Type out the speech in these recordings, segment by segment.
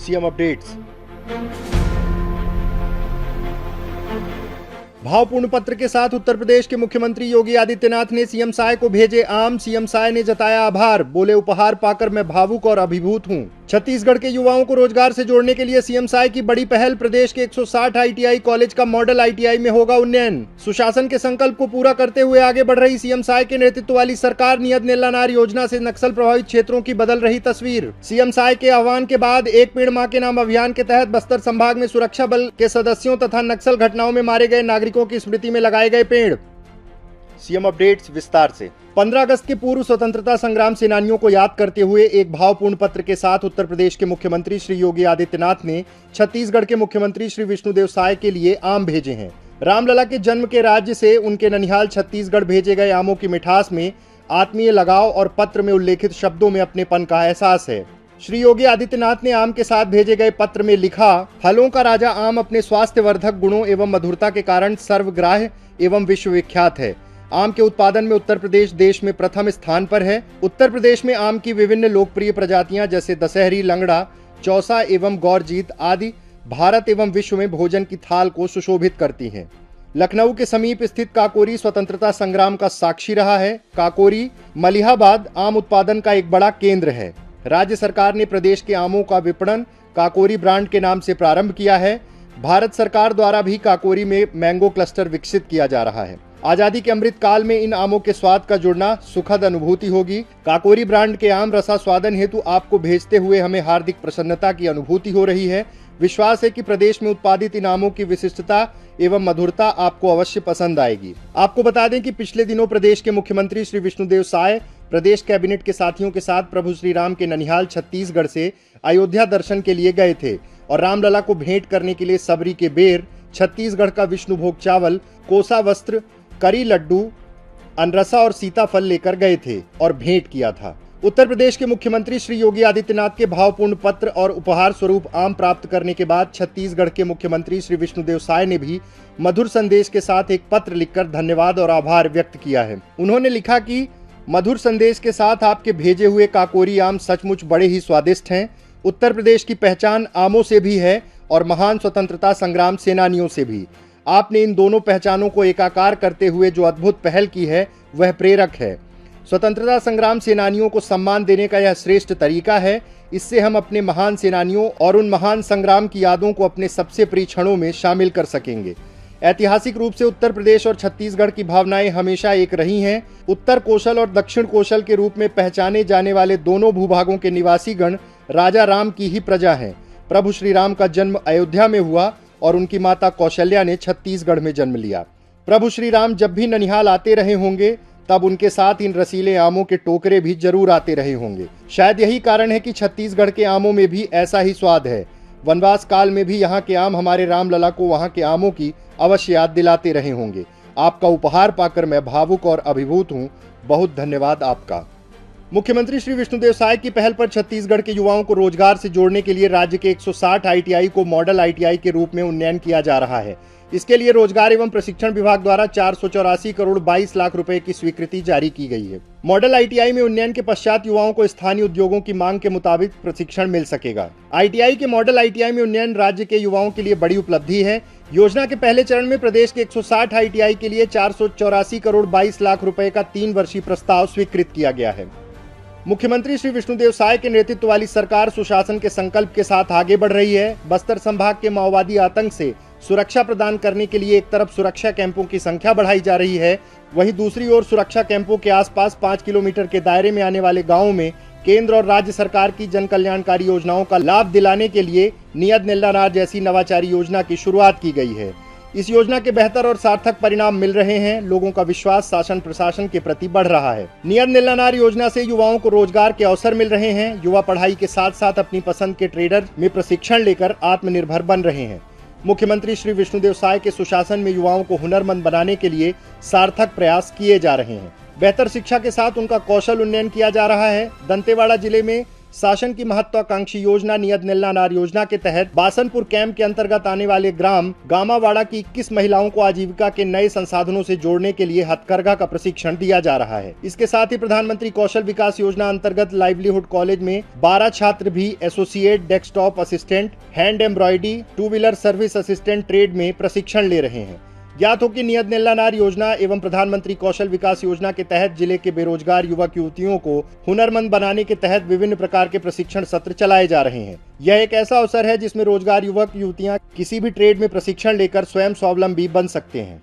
CM updates. भावपूर्ण पत्र के साथ उत्तर प्रदेश के मुख्यमंत्री योगी आदित्यनाथ ने सीएम साय को भेजे आम। सीएम साय ने जताया आभार, बोले उपहार पाकर मैं भावुक और अभिभूत हूं। छत्तीसगढ़ के युवाओं को रोजगार से जोड़ने के लिए सीएम साय की बड़ी पहल। प्रदेश के 160 आईटीआई कॉलेज का मॉडल आईटीआई में होगा उन्नयन। सुशासन के संकल्प को पूरा करते हुए आगे बढ़ रही सीएम साय के नेतृत्व वाली सरकार नियत नेल्लानार योजना से नक्सल प्रभावित क्षेत्रों की बदल रही तस्वीर। सीएम साय के आह्वान के बाद एक पेड़ मां के नाम अभियान के तहत बस्तर संभाग में सुरक्षा बल के सदस्यों तथा नक्सल घटनाओं में मारे गए नागरिकों की स्मृति में लगाए गए पेड़। सीएम अपडेट्स विस्तार से। 15 अगस्त के पूर्व स्वतंत्रता संग्राम सेनानियों को याद करते हुए एक भावपूर्ण पत्र के साथ उत्तर प्रदेश के मुख्यमंत्री श्री योगी आदित्यनाथ ने छत्तीसगढ़ के मुख्यमंत्री श्री विष्णुदेव साय के लिए आम भेजे हैं। रामलला के जन्म के राज्य से उनके ननिहाल छत्तीसगढ़ भेजे गए आमों की मिठास में आत्मीय लगाव और पत्र में उल्लेखित शब्दों में अपनेपन का एहसास है। श्री योगी आदित्यनाथ ने आम के साथ भेजे गए पत्र में लिखा, फलों का राजा आम अपने स्वास्थ्य वर्धक गुणों एवं मधुरता के कारण सर्वग्राह्य एवं विश्वविख्यात है। आम के उत्पादन में उत्तर प्रदेश देश में प्रथम स्थान पर है। उत्तर प्रदेश में आम की विभिन्न लोकप्रिय प्रजातियां जैसे दशहरी, लंगड़ा, चौसा एवं गौरजीत आदि भारत एवं विश्व में भोजन की थाल को सुशोभित करती हैं। लखनऊ के समीप स्थित काकोरी स्वतंत्रता संग्राम का साक्षी रहा है। काकोरी मलिहाबाद आम उत्पादन का एक बड़ा केंद्र है। राज्य सरकार ने प्रदेश के आमों का विपणन काकोरी ब्रांड के नाम से प्रारंभ किया है। भारत सरकार द्वारा भी काकोरी में मैंगो क्लस्टर विकसित किया जा रहा है। आजादी के अमृत काल में इन आमों के स्वाद का जुड़ना सुखद अनुभूति होगी। काकोरी ब्रांड के आम रसा स्वादन हेतु आपको भेजते हुए हमें हार्दिक प्रसन्नता की अनुभूति हो रही है। विश्वास है कि प्रदेश में उत्पादित इन आमों की विशिष्टता एवं मधुरता आपको अवश्य पसंद आएगी। आपको बता दें कि पिछले दिनों प्रदेश के मुख्यमंत्री श्री विष्णुदेव साय प्रदेश कैबिनेट के साथियों के साथ प्रभु श्री राम के ननिहाल छत्तीसगढ़ से अयोध्या दर्शन के लिए गए थे और रामलला को भेंट करने के लिए सबरी के बेर, छत्तीसगढ़ का विष्णु भोग चावल, कोसा वस्त्र, करी लड्डू, अनरसा और सीताफल लेकर गए थे और भेंट किया था। उत्तर प्रदेश के मुख्यमंत्री श्री योगी आदित्यनाथ के भावपूर्ण पत्र और उपहार स्वरूप आम प्राप्त करने के बाद छत्तीसगढ़ के मुख्यमंत्री श्री विष्णुदेव साय ने भी मधुर संदेश के साथ एक पत्र लिखकर धन्यवाद और आभार व्यक्त किया है। उन्होंने लिखा कि मधुर संदेश के साथ आपके भेजे हुए काकोरी आम सचमुच बड़े ही स्वादिष्ट हैं। उत्तर प्रदेश की पहचान आमों से भी है और महान स्वतंत्रता संग्राम सेनानियों से भी। आपने इन दोनों पहचानों को एकाकार करते हुए जो अद्भुत पहल की है वह प्रेरक है। स्वतंत्रता संग्राम सेनानियों को सम्मान देने का यह श्रेष्ठ तरीका है। इससे हम अपने महान सेनानियों और उन महान संग्राम की यादों को अपने सबसे प्रिय क्षणों में शामिल कर सकेंगे। ऐतिहासिक रूप से उत्तर प्रदेश और छत्तीसगढ़ की भावनाएं हमेशा एक रही हैं। उत्तर कोशल और दक्षिण कोशल के रूप में पहचाने जाने वाले दोनों भूभागों के निवासीगण राजा राम की ही प्रजा हैं। प्रभु श्री राम का जन्म अयोध्या में हुआ और उनकी माता कौशल्या ने छत्तीसगढ़ में जन्म लिया। प्रभु श्री राम जब भी ननिहाल आते रहे होंगे तब उनके साथ इन रसीले आमों के टोकरे भी जरूर आते रहे होंगे। शायद यही कारण है कि छत्तीसगढ़ के आमों में भी ऐसा ही स्वाद है। वनवास काल में भी यहाँ के आम हमारे रामलला को वहाँ के आमों की अवश्य याद दिलाते रहे होंगे। आपका उपहार पाकर मैं भावुक और अभिभूत हूँ। बहुत धन्यवाद आपका। मुख्यमंत्री श्री विष्णुदेव साय की पहल पर छत्तीसगढ़ के युवाओं को रोजगार से जोड़ने के लिए राज्य के 160 आईटीआई को मॉडल आईटीआई के रूप में उन्नयन किया जा रहा है। इसके लिए रोजगार एवं प्रशिक्षण विभाग द्वारा 484 करोड़ 22 लाख रुपए की स्वीकृति जारी की गई है। मॉडल आईटीआई में उन्नयन के पश्चात युवाओं को स्थानीय उद्योगों की मांग के मुताबिक प्रशिक्षण मिल सकेगा। आईटीआई के मॉडल आईटीआई में उन्नयन राज्य के युवाओं के लिए बड़ी उपलब्धि है। योजना के पहले चरण में प्रदेश के 160 आईटीआई के लिए 484 करोड़ 22 लाख रुपए का 3 वर्षीय प्रस्ताव स्वीकृत किया गया है। मुख्यमंत्री श्री विष्णुदेव साय के नेतृत्व वाली सरकार सुशासन के संकल्प के साथ आगे बढ़ रही है। बस्तर संभाग के माओवादी आतंक से सुरक्षा प्रदान करने के लिए एक तरफ सुरक्षा कैंपों की संख्या बढ़ाई जा रही है, वहीं दूसरी ओर सुरक्षा कैंपों के आसपास 5 किलोमीटर के दायरे में आने वाले गांवों में केंद्र और राज्य सरकार की जन कल्याणकारी योजनाओं का लाभ दिलाने के लिए नियत नेल्लानार जैसी नवाचारी योजना की शुरुआत की गई है। इस योजना के बेहतर और सार्थक परिणाम मिल रहे हैं। लोगों का विश्वास शासन प्रशासन के प्रति बढ़ रहा है। नियत नेल्लानार योजना से युवाओं को रोजगार के अवसर मिल रहे हैं। युवा पढ़ाई के साथ साथ अपनी पसंद के ट्रेडर में प्रशिक्षण लेकर आत्मनिर्भर बन रहे हैं। मुख्यमंत्री श्री विष्णुदेव साय के सुशासन में युवाओं को हुनरमंद बनाने के लिए सार्थक प्रयास किए जा रहे हैं। बेहतर शिक्षा के साथ उनका कौशल उन्नयन किया जा रहा है। दंतेवाड़ा जिले में शासन की महत्वाकांक्षी योजना नियत नीलानार योजना के तहत बासनपुर कैंप के अंतर्गत आने वाले ग्राम गामावाड़ा की 21 महिलाओं को आजीविका के नए संसाधनों से जोड़ने के लिए हथकरघा का प्रशिक्षण दिया जा रहा है। इसके साथ ही प्रधानमंत्री कौशल विकास योजना अंतर्गत लाइवलीहुड कॉलेज में 12 छात्र भी associate desktop assistant, hand embroidery, 2 wheeler service assistant trade में प्रशिक्षण ले रहे हैं। ज्ञात हो कि नियत नीलानार योजना एवं प्रधानमंत्री कौशल विकास योजना के तहत जिले के बेरोजगार युवक युवतियों को हुनरमंद बनाने के तहत विभिन्न प्रकार के प्रशिक्षण सत्र चलाए जा रहे हैं। यह एक ऐसा अवसर है जिसमें रोजगार युवक युवतियां किसी भी ट्रेड में प्रशिक्षण लेकर स्वयं स्वावलंबी बन सकते हैं।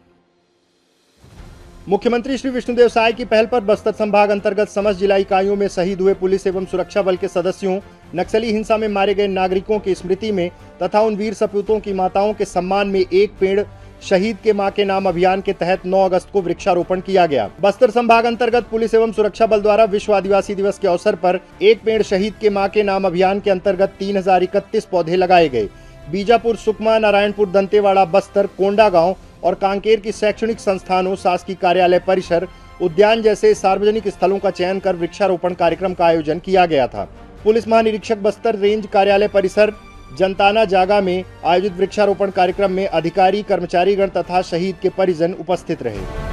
मुख्यमंत्री श्री विष्णुदेव साय की पहल पर बस्तर संभाग अंतर्गत समस्त जिला इकाइयों में शहीद हुए पुलिस एवं सुरक्षा बल के सदस्यों, नक्सली हिंसा में मारे गए नागरिकों की स्मृति में तथा उन वीर सपूतों की माताओं के सम्मान में एक पेड़ शहीद के मां के नाम अभियान के तहत 9 अगस्त को वृक्षारोपण किया गया। बस्तर संभाग अंतर्गत पुलिस एवं सुरक्षा बल द्वारा विश्व आदिवासी दिवस के अवसर पर एक पेड़ शहीद के मां के नाम अभियान के अंतर्गत 3031 पौधे लगाए गए। बीजापुर, सुकमा, नारायणपुर, दंतेवाड़ा, बस्तर, कोंडागांव और कांकेर की शैक्षणिक संस्थानों, शासकीय कार्यालय परिसर, उद्यान जैसे सार्वजनिक स्थलों का चयन कर वृक्षारोपण कार्यक्रम का आयोजन किया गया था। पुलिस महानिरीक्षक बस्तर रेंज कार्यालय परिसर जनताना जागा में आयोजित वृक्षारोपण कार्यक्रम में अधिकारी, कर्मचारीगण तथा शहीद के परिजन उपस्थित रहे।